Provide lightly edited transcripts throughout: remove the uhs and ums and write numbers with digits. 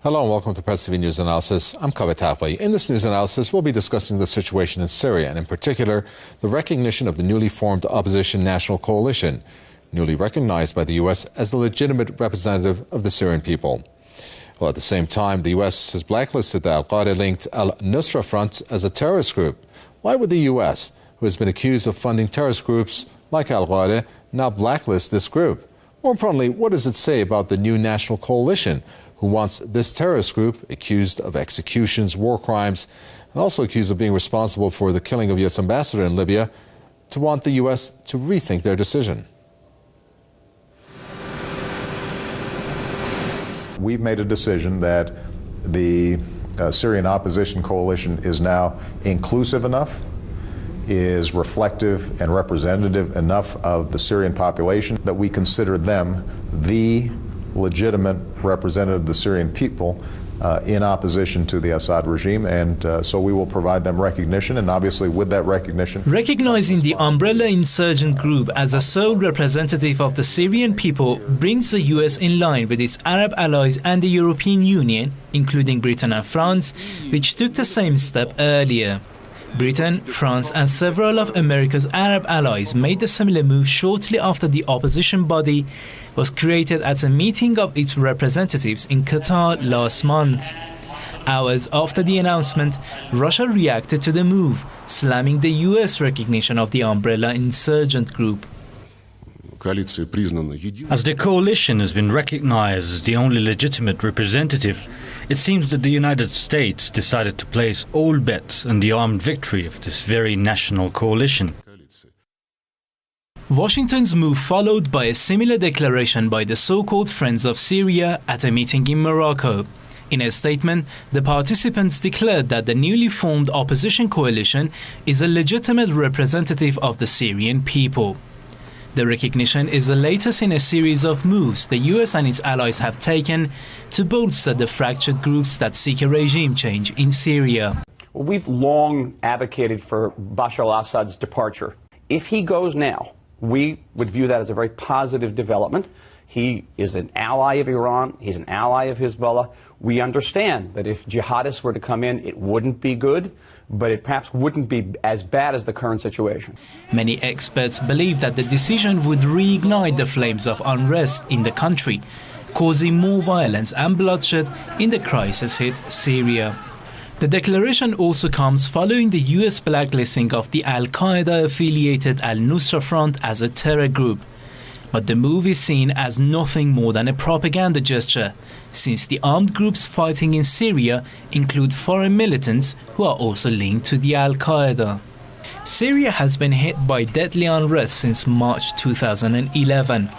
Hello and welcome to Press TV News Analysis. I'm Webster Tarpley. In this news analysis, we'll be discussing the situation in Syria and in particular, the recognition of the newly formed opposition national coalition, newly recognized by the U.S. as the legitimate representative of the Syrian people. Well, at the same time, the U.S. has blacklisted the Al-Qaeda-linked Al-Nusra Front as a terrorist group. Why would the U.S., who has been accused of funding terrorist groups like Al-Qaeda, now blacklist this group? More importantly, what does it say about the new national coalition who wants this terrorist group, accused of executions, war crimes, and also accused of being responsible for the killing of U.S. ambassador in Libya, to want the U.S. to rethink their decision? We've made a decision that the Syrian opposition coalition is now inclusive enough, is reflective and representative enough of the Syrian population that we consider them the legitimate representative of the Syrian people in opposition to the Assad regime, and so we will provide them recognition, and obviously with that recognition... Recognizing the umbrella insurgent group as a sole representative of the Syrian people brings the US in line with its Arab allies and the European Union, including Britain and France, which took the same step earlier. Britain, France and several of America's Arab allies made a similar move shortly after the opposition body was created at a meeting of its representatives in Qatar last month. Hours after the announcement, Russia reacted to the move, slamming the US recognition of the umbrella insurgent group. As the coalition has been recognized as the only legitimate representative, it seems that the United States decided to place all bets on the armed victory of this very national coalition. Washington's move followed by a similar declaration by the so-called Friends of Syria at a meeting in Morocco. In a statement, the participants declared that the newly formed opposition coalition is a legitimate representative of the Syrian people. The recognition is the latest in a series of moves the US and its allies have taken to bolster the fractured groups that seek a regime change in Syria. Well, we've long advocated for Bashar al-Assad's departure. If he goes now, we would view that as a very positive development. He is an ally of Iran. He's an ally of Hezbollah. We understand that if jihadists were to come in, it wouldn't be good, but it perhaps wouldn't be as bad as the current situation. Many experts believe that the decision would reignite the flames of unrest in the country, causing more violence and bloodshed in the crisis-hit Syria. The declaration also comes following the US blacklisting of the Al-Qaeda-affiliated Al-Nusra Front as a terror group. But the move is seen as nothing more than a propaganda gesture, since the armed groups fighting in Syria include foreign militants who are also linked to the Al-Qaeda. Syria has been hit by deadly unrest since March 2011.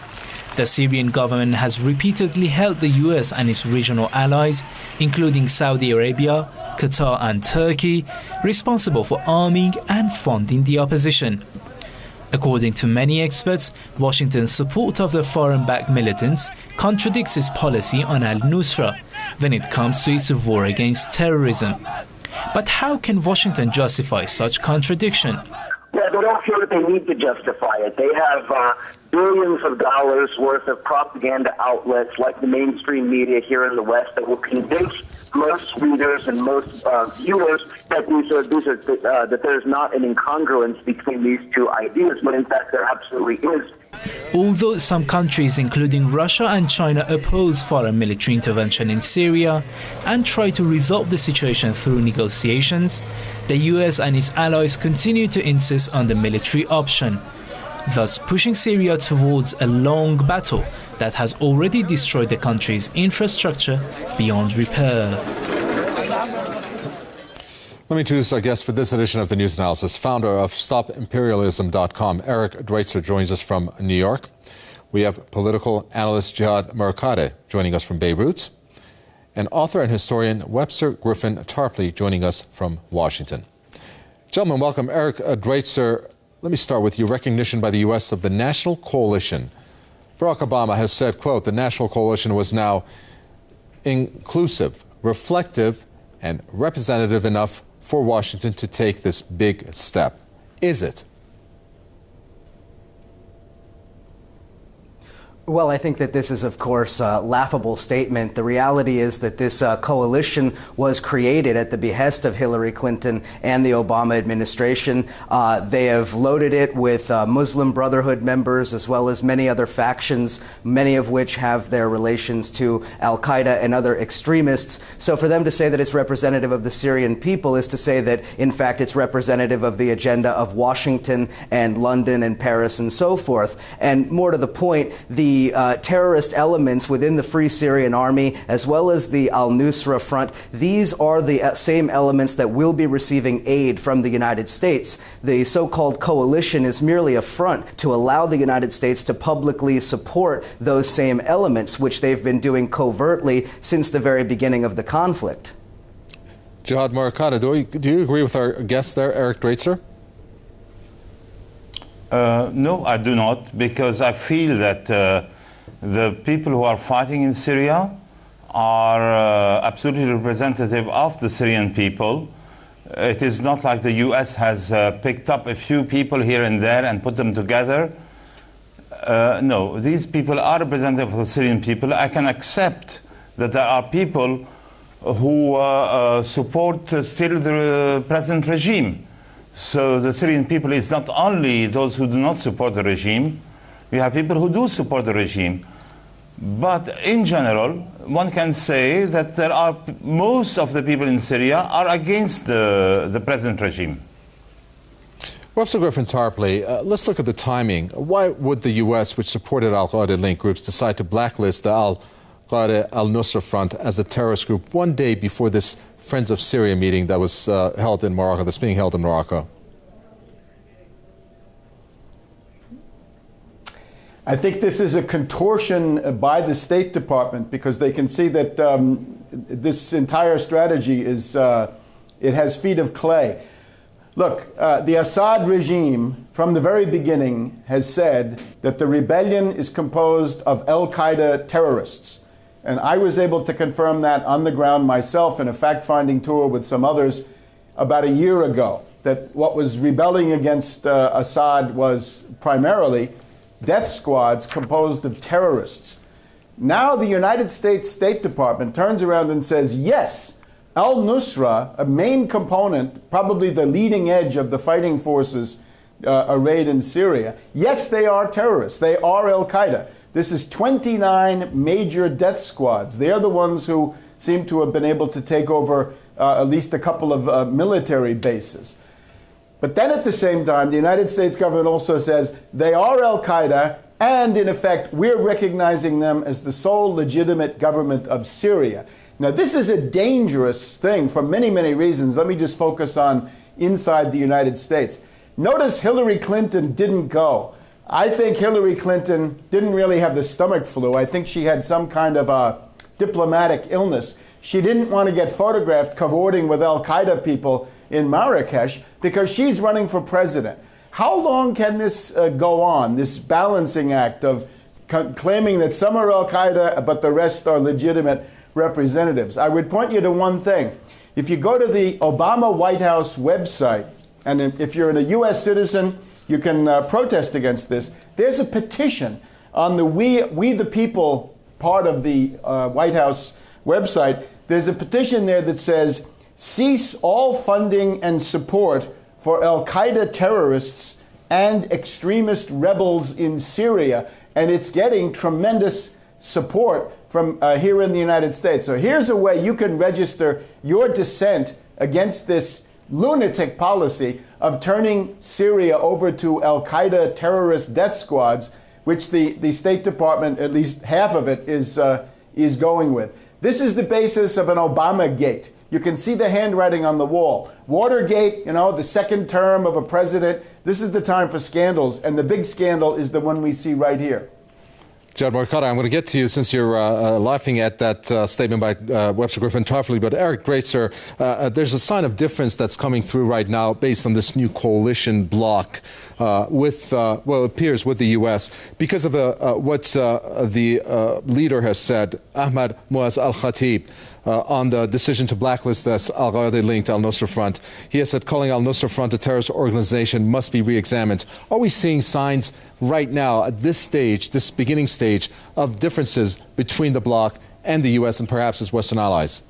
The Syrian government has repeatedly held the US and its regional allies, including Saudi Arabia, Qatar and Turkey, responsible for arming and funding the opposition. According to many experts, Washington's support of the foreign-backed militants contradicts its policy on al-Nusra when it comes to its war against terrorism. But how can Washington justify such contradiction? Yeah, they don't feel that they need to justify it. They have billions of dollars worth of propaganda outlets like the mainstream media here in the West that will convince most readers and most viewers that that there's not an incongruence between these two ideas, when in fact there absolutely is. Although some countries, including Russia and China, oppose foreign military intervention in Syria and try to resolve the situation through negotiations, the US and its allies continue to insist on the military option, thus pushing Syria towards a long battle that has already destroyed the country's infrastructure beyond repair. Let me introduce our guest for this edition of the News Analysis, founder of StopImperialism.com. Eric Dreitzer joins us from New York. We have political analyst Jihad Murakadeh joining us from Beirut, and author and historian Webster Tarpley joining us from Washington. Gentlemen, welcome. Eric Dreitzer, let me start with your recognition by the U.S. of the National Coalition. Barack Obama has said, quote, the National Coalition was now inclusive, reflective, and representative enough for Washington to take this big step. Is it? Well, I think that this is, of course, a laughable statement. The reality is that this coalition was created at the behest of Hillary Clinton and the Obama administration. They have loaded it with Muslim Brotherhood members as well as many other factions, many of which have their relations to al-Qaeda and other extremists. So for them to say that it's representative of the Syrian people is to say that, in fact, it's representative of the agenda of Washington and London and Paris and so forth. And more to the point, the terrorist elements within the Free Syrian Army, as well as the Al-Nusra Front, these are the same elements that will be receiving aid from the United States. The so-called coalition is merely a front to allow the United States to publicly support those same elements, which they've been doing covertly since the very beginning of the conflict. Jihad Murakata, do you agree with our guest there, Eric Draitser? No, I do not, because I feel that the people who are fighting in Syria are absolutely representative of the Syrian people. It is not like the US has picked up a few people here and there and put them together. No, these people are representative of the Syrian people. I can accept that there are people who support still the present regime. So the Syrian people is not only those who do not support the regime, we have people who do support the regime. But in general, one can say that there are most of the people in Syria are against the present regime. Webster Tarpley, let's look at the timing. Why would the U.S., which supported al-Qaeda-linked groups, decide to blacklist the al-Qaeda Al-Nusra Front as a terrorist group one day before this Friends of Syria meeting that was held in Morocco, that's being held in Morocco? I think this is a contortion by the State Department because they can see that this entire strategy is, it has feet of clay. Look, the Assad regime from the very beginning has said that the rebellion is composed of al-Qaeda terrorists. And I was able to confirm that on the ground myself in a fact-finding tour with some others about a year ago, that what was rebelling against Assad was primarily death squads composed of terrorists. Now the United States State Department turns around and says, yes, al-Nusra, a main component, probably the leading edge of the fighting forces arrayed in Syria, yes, they are terrorists. They are al-Qaeda. This is 29 major death squads. They are the ones who seem to have been able to take over at least a couple of military bases. But then at the same time, the United States government also says they are al-Qaeda, and in effect, we're recognizing them as the sole legitimate government of Syria. Now, this is a dangerous thing for many, many reasons. Let me just focus on inside the United States. Notice Hillary Clinton didn't go. I think Hillary Clinton didn't really have the stomach flu. I think she had some kind of a diplomatic illness. She didn't want to get photographed cavorting with al-Qaeda people in Marrakesh because she's running for president. How long can this go on, this balancing act of claiming that some are al-Qaeda but the rest are legitimate representatives? I would point you to one thing. If you go to the Obama White House website, and if you're a U.S. citizen, you can protest against this. There's a petition on the We the People part of the White House website. There's a petition there that says, cease all funding and support for al-Qaeda terrorists and extremist rebels in Syria. And it's getting tremendous support from here in the United States. So here's a way you can register your dissent against this lunatic policy of turning Syria over to al-Qaeda terrorist death squads, which the State Department, at least half of it, is going with. This is the basis of an Obama gate. You can see the handwriting on the wall. Watergate, you know, the second term of a president. This is the time for scandals, and the big scandal is the one we see right here. Jihad Murakata, I'm going to get to you since you're laughing at that statement by Webster Tarpley. But Eric Draitser, there's a sign of difference that's coming through right now based on this new coalition bloc with, well, it appears with the U.S. because of what the leader has said, Ahmad Muaz al-Khatib. on the decision to blacklist this Al-Qaeda-linked Al-Nusra Front. He has said calling Al-Nusra Front a terrorist organization must be re-examined. Are we seeing signs right now at this stage, this beginning stage, of differences between the bloc and the U.S. and perhaps its Western allies?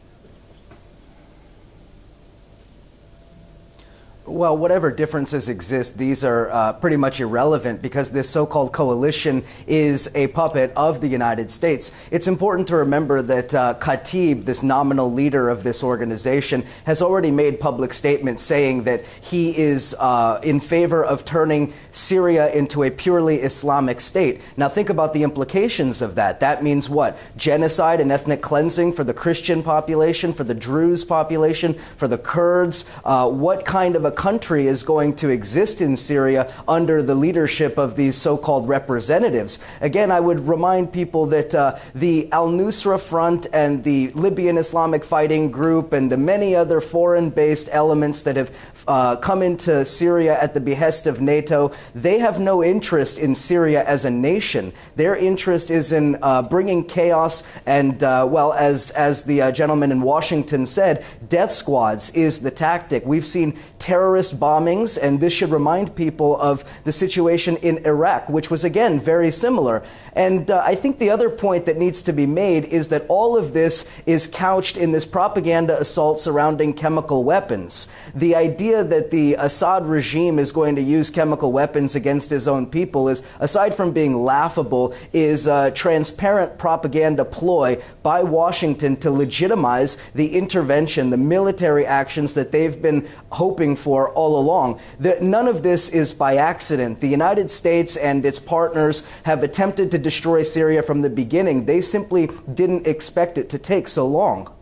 Well, whatever differences exist, these are pretty much irrelevant because this so-called coalition is a puppet of the United States. It's important to remember that Khatib, this nominal leader of this organization, has already made public statements saying that he is in favor of turning Syria into a purely Islamic state. Now, think about the implications of that. That means what? Genocide and ethnic cleansing for the Christian population, for the Druze population, for the Kurds. What kind of a country is going to exist in Syria under the leadership of these so-called representatives? Again, I would remind people that the Al-Nusra Front and the Libyan Islamic Fighting Group and the many other foreign-based elements that have come into Syria at the behest of NATO, they have no interest in Syria as a nation. Their interest is in bringing chaos and, well, as the gentleman in Washington said, death squads is the tactic. We've seen terrorist bombings, and this should remind people of the situation in Iraq, which was, again, very similar. And I think the other point that needs to be made is that all of this is couched in this propaganda assault surrounding chemical weapons. The idea that the Assad regime is going to use chemical weapons against his own people is, aside from being laughable, is a transparent propaganda ploy by Washington to legitimize the intervention, the military actions that they've been hoping for all along. None of this is by accident. The United States and its partners have attempted to destroy Syria from the beginning. They simply didn't expect it to take so long.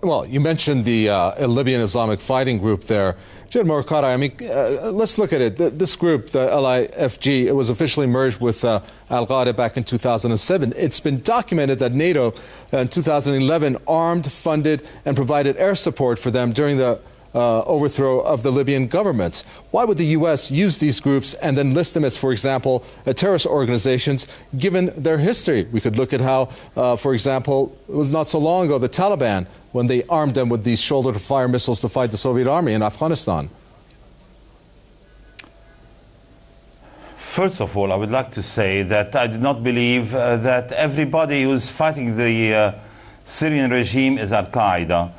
Well, you mentioned the Libyan Islamic Fighting Group there. Jed Morikata, I mean, let's look at it. This group, the LIFG, it was officially merged with Al-Qaeda back in 2007. It's been documented that NATO in 2011 armed, funded, and provided air support for them during the overthrow of the Libyan government. Why would the U.S. use these groups and then list them as, for example, terrorist organizations, given their history? We could look at how, for example, it was not so long ago, the Taliban, when they armed them with these shoulder-to-fire missiles to fight the Soviet army in Afghanistan. First of all, I would like to say that I do not believe that everybody who's fighting the Syrian regime is Al-Qaeda.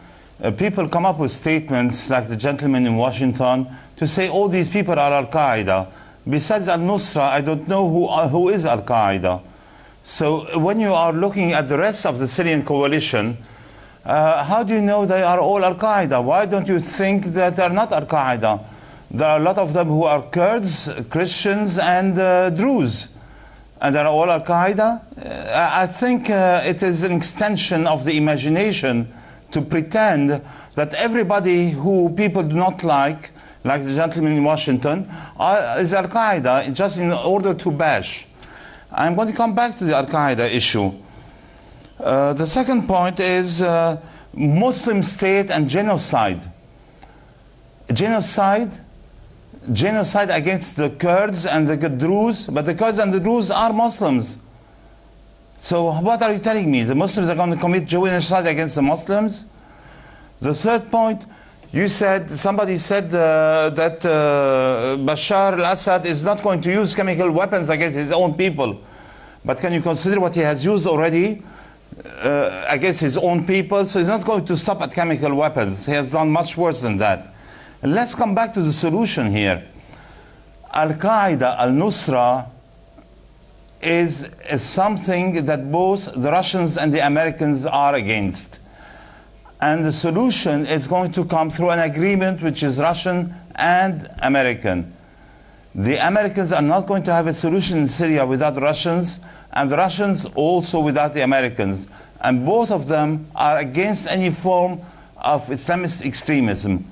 People come up with statements like the gentleman in Washington to say all these people are Al-Qaeda. Besides Al-Nusra, I don't know who is Al-Qaeda. So when you are looking at the rest of the Syrian coalition, how do you know they are all Al-Qaeda? Why don't you think that they're not Al-Qaeda? There are a lot of them who are Kurds, Christians, and Druze. And they're all Al-Qaeda? I think it is an extension of the imagination to pretend that everybody who people do not like the gentleman in Washington, is Al-Qaeda, just in order to bash. I'm going to come back to the Al-Qaeda issue. The second point is Muslim state and genocide. Genocide against the Kurds and the Druze, but the Kurds and the Druze are Muslims. So what are you telling me? The Muslims are going to commit genocide against the Muslims? The third point, you said, somebody said that Bashar al-Assad is not going to use chemical weapons against his own people. But can you consider what he has used already against his own people? So he's not going to stop at chemical weapons. He has done much worse than that. And let's come back to the solution here. Al-Qaeda, Al-Nusra, is something that both the Russians and the Americans are against. And the solution is going to come through an agreement which is Russian and American. The Americans are not going to have a solution in Syria without the Russians, and the Russians also without the Americans. And both of them are against any form of Islamist extremism.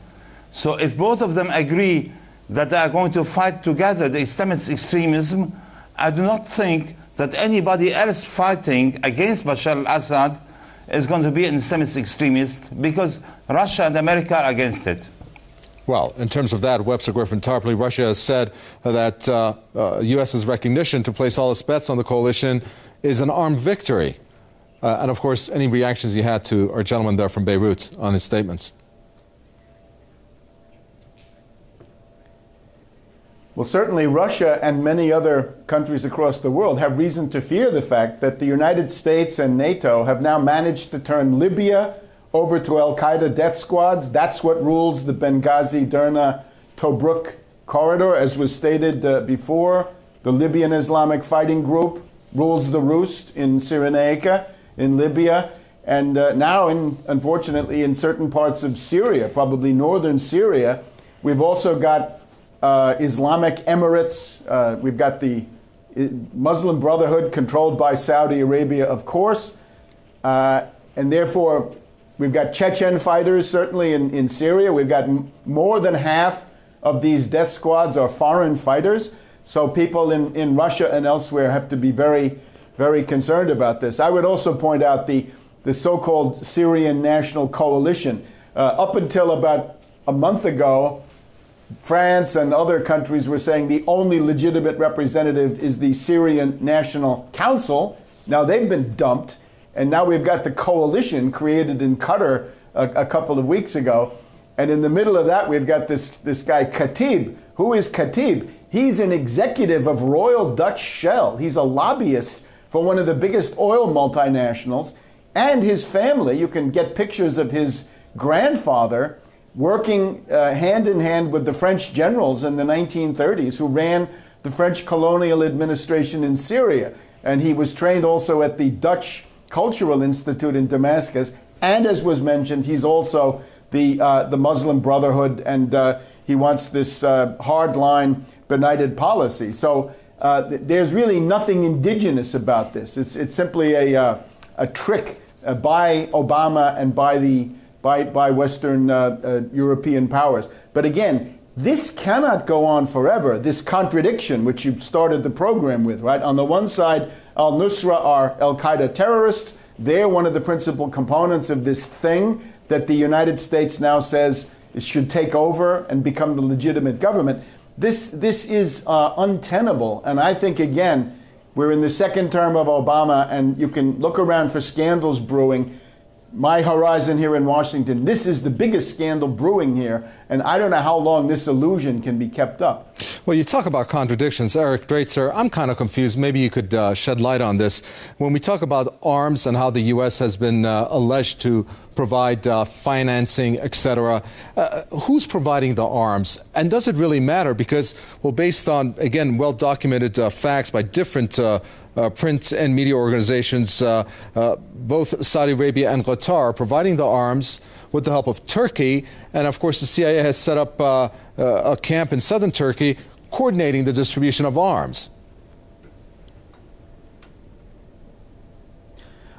So if both of them agree that they are going to fight together the Islamist extremism, I do not think that anybody else fighting against Bashar al-Assad is going to be an Islamist extremist, because Russia and America are against it. Well, in terms of that, Webster Tarpley, Russia has said that U.S.'s recognition to place all its bets on the coalition is an armed victory. And of course, any reactions you had to our gentleman there from Beirut on his statements? Well, certainly Russia and many other countries across the world have reason to fear the fact that the United States and NATO have now managed to turn Libya over to al-Qaeda death squads. That's what rules the Benghazi, Derna, Tobruk corridor, as was stated before. The Libyan Islamic Fighting Group rules the roost in Cyrenaica, in Libya, and now, unfortunately, in certain parts of Syria, probably northern Syria. We've also got Islamic Emirates. We've got the Muslim Brotherhood controlled by Saudi Arabia, of course. And therefore, we've got Chechen fighters, certainly in Syria. We've got more than half of these death squads are foreign fighters. So people in Russia and elsewhere have to be very, very concerned about this. I would also point out the so-called Syrian National Coalition. Up until about a month ago, France and other countries were saying the only legitimate representative is the Syrian National Council. Now they've been dumped, and now we've got the coalition created in Qatar a couple of weeks ago. And in the middle of that, we've got this guy Khatib. Who is Khatib? He's an executive of Royal Dutch Shell. He's a lobbyist for one of the biggest oil multinationals. And his family, you can get pictures of his grandfather working hand in hand with the French generals in the 1930s who ran the French colonial administration in Syria. And he was trained also at the Dutch Cultural Institute in Damascus. And as was mentioned, he's also the Muslim Brotherhood, and he wants this hardline, benighted policy. So there's really nothing indigenous about this. It's simply a trick by Obama and by Western European powers. But again, this cannot go on forever, this contradiction which you started the program with, right? On the one side, al-Nusra are al-Qaeda terrorists. They're one of the principal components of this thing that the United States now says it should take over and become the legitimate government. This is untenable. And I think, again, we're in the second term of Obama, and you can look around for scandals brewing. My horizon here in Washington, this is the biggest scandal brewing here, and I don't know how long this illusion can be kept up. Well, you talk about contradictions. Eric Draitser, I'm kind of confused. Maybe you could shed light on this. When we talk about arms and how the U.S. has been alleged to provide financing, etc., who's providing the arms? And does it really matter? Because, well, based on, again, well-documented facts by different print and media organizations, both Saudi Arabia and Qatar are providing the arms with the help of Turkey. And of course, the CIA has set up a camp in southern Turkey coordinating the distribution of arms.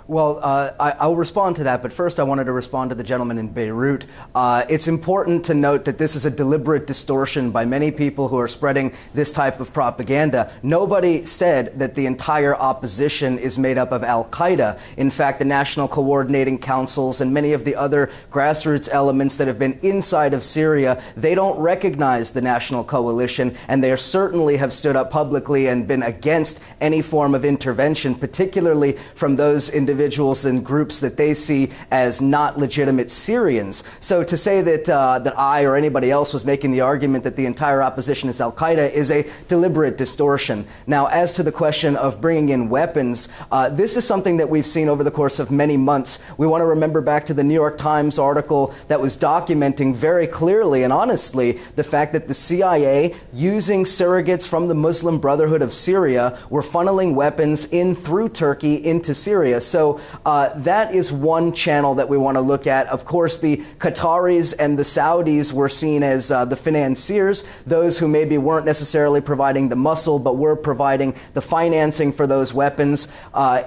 Well, I'll respond to that, but first I wanted to respond to the gentleman in Beirut. It's important to note that this is a deliberate distortion by many people who are spreading this type of propaganda. Nobody said that the entire opposition is made up of al-Qaeda. In fact, the National Coordinating Councils and many of the other grassroots elements that have been inside of Syria, they don't recognize the National Coalition, and they certainly have stood up publicly and been against any form of intervention, particularly from those individuals and groups that they see as not legitimate Syrians. So to say that that I or anybody else was making the argument that the entire opposition is al-Qaeda is a deliberate distortion. Now, as to the question of bringing in weapons, this is something that we've seen over the course of many months. We want to remember back to the New York Times article that was documenting very clearly and honestly the fact that the CIA, using surrogates from the Muslim Brotherhood of Syria, were funneling weapons in through Turkey into Syria. So that is one channel that we want to look at. Of course, the Qataris and the Saudis were seen as the financiers, those who maybe weren't necessarily providing the muscle, but were providing the financing for those weapons.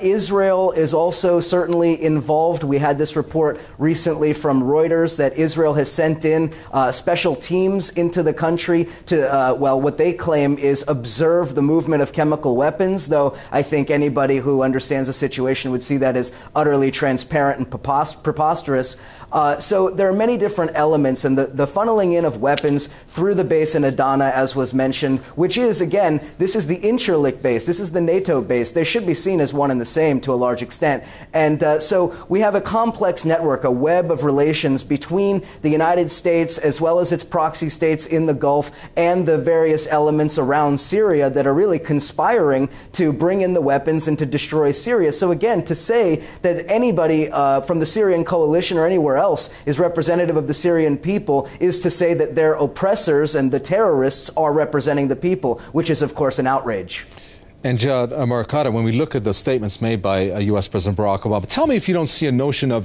Israel is also certainly involved. We had this report recently from Reuters that Israel has sent in special teams into the country to, well, what they claim is observe the movement of chemical weapons, though I think anybody who understands the situation would see that that is utterly transparent and preposterous. So there are many different elements, and the funneling in of weapons through the base in Adana, as was mentioned, which is, again, this is the Incirlik base, this is the NATO base. They should be seen as one and the same to a large extent. And so we have a complex network, a web of relations between the United States as well as its proxy states in the Gulf and the various elements around Syria that are really conspiring to bring in the weapons and to destroy Syria. So again, to say that anybody from the Syrian coalition or anywhere else is representative of the Syrian people is to say that their oppressors and the terrorists are representing the people, which is, of course, an outrage. And Jad Murakata, when we look at the statements made by U.S. President Barack Obama, tell me if you don't see a notion of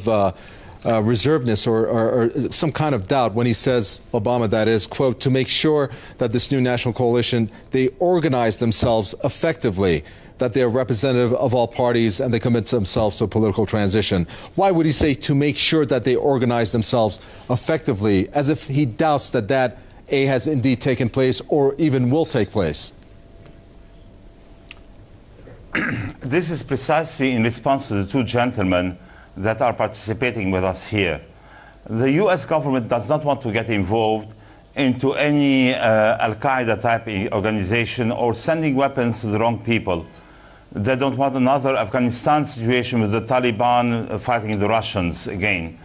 reservedness or some kind of doubt when he says, Obama that is, quote, to make sure that this new national coalition, they organize themselves effectively, that they're representative of all parties and they commit themselves to a political transition. Why would he say to make sure that they organize themselves effectively, as if he doubts that that A, has indeed taken place or even will take place? This is precisely in response to the two gentlemen that are participating with us here. The U.S. government does not want to get involved into any Al-Qaeda type organization or sending weapons to the wrong people. They don't want another Afghanistan situation with the Taliban fighting the Russians again.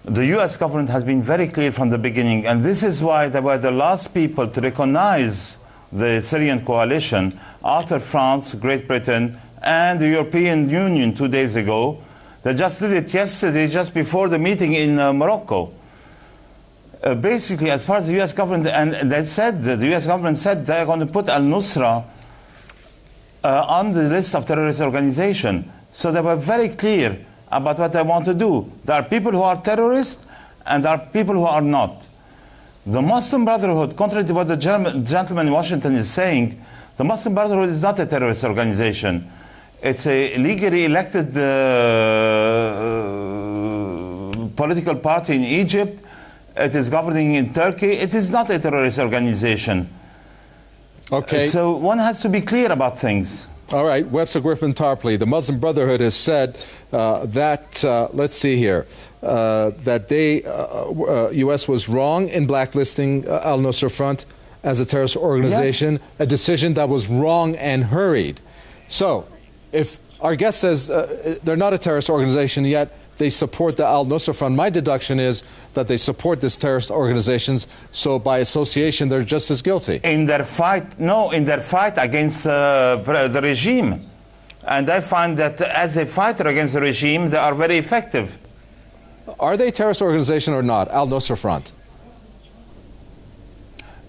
The U.S. government has been very clear from the beginning, and this is why they were the last people to recognize the Syrian coalition after France, Great Britain, and the European Union 2 days ago. They just did it yesterday, just before the meeting in Morocco. Basically, as far as the U.S. government, and they said, the U.S. government said they're going to put al-Nusra on the list of terrorist organizations. So they were very clear about what they want to do. There are people who are terrorists, and there are people who are not. The Muslim Brotherhood, contrary to what the gentleman in Washington is saying, the Muslim Brotherhood is not a terrorist organization. It's a legally elected political party in Egypt. It is governing in Turkey. It is not a terrorist organization. Okay. So one has to be clear about things. All right. Webster Tarpley, the Muslim Brotherhood has said that, let's see here, that they, U.S. was wrong in blacklisting Al-Nusra Front as a terrorist organization, yes. A decision that was wrong and hurried. So, if our guest says they're not a terrorist organization yet, they support the Al-Nusra Front, my deduction is that they support these terrorist organizations, so by association they're just as guilty. In their fight, no, in their fight against the regime. And I find that as a fighter against the regime, they are very effective. Are they a terrorist organization or not, Al-Nusra Front?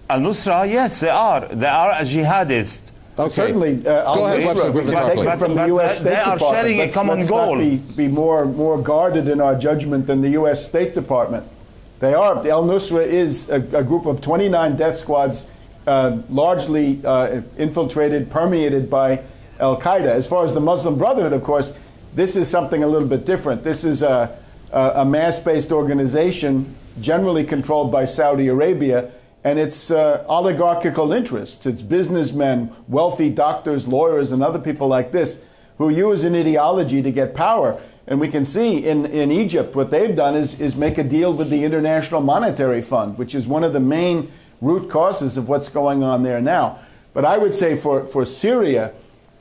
Al-Nusra, yes, they are. They are a jihadist. Okay. Certainly, go ahead, Webster, from the U.S. State Department. They are sharing a common goal. Not be more guarded in our judgment than the U.S. State Department. They are. Al-Nusra is a group of 29 death squads, largely infiltrated, permeated by al-Qaeda. As far as the Muslim Brotherhood, of course, this is something a little bit different. This is a mass-based organization generally controlled by Saudi Arabia, and it's oligarchical interests. It's businessmen, wealthy doctors, lawyers, and other people like this who use an ideology to get power. And we can see in Egypt what they've done is make a deal with the International Monetary Fund, which is one of the main root causes of what's going on there now. But I would say for Syria,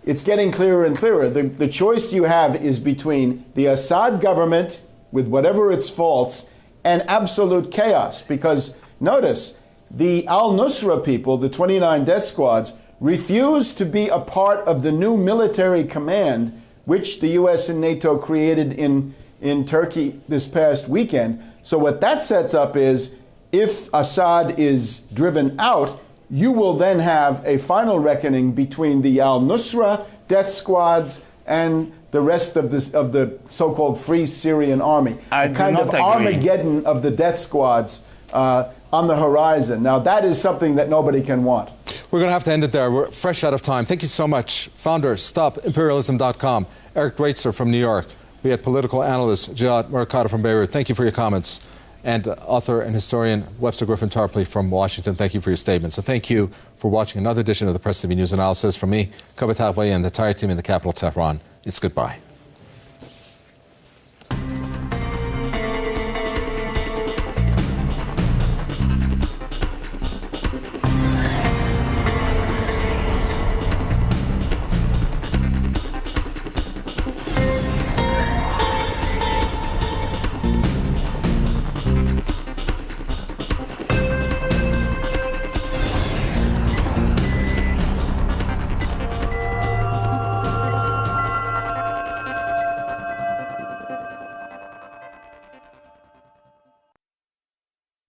it's getting clearer and clearer. The choice you have is between the Assad government, with whatever its faults, and absolute chaos. Because notice, the Al-Nusra people, the 29 death squads, refused to be a part of the new military command which the U.S. and NATO created in Turkey this past weekend. So what that sets up is, if Assad is driven out, you will then have a final reckoning between the Al-Nusra death squads and the rest of the so-called Free Syrian Army. A kind of Armageddon of the death squads on the horizon. Now, that is something that nobody can want. We're going to have to end it there. We're fresh out of time. Thank you so much. Founder, StopImperialism.com, Eric Draitser from New York. We had political analyst Jihad Murakata from Beirut. Thank you for your comments. And author and historian Webster Tarpley from Washington. Thank you for your statements. And thank you for watching another edition of the Press TV News Analysis. From me, Kaveh Tafwaya, and the entire team in the capital, Tehran. It's goodbye.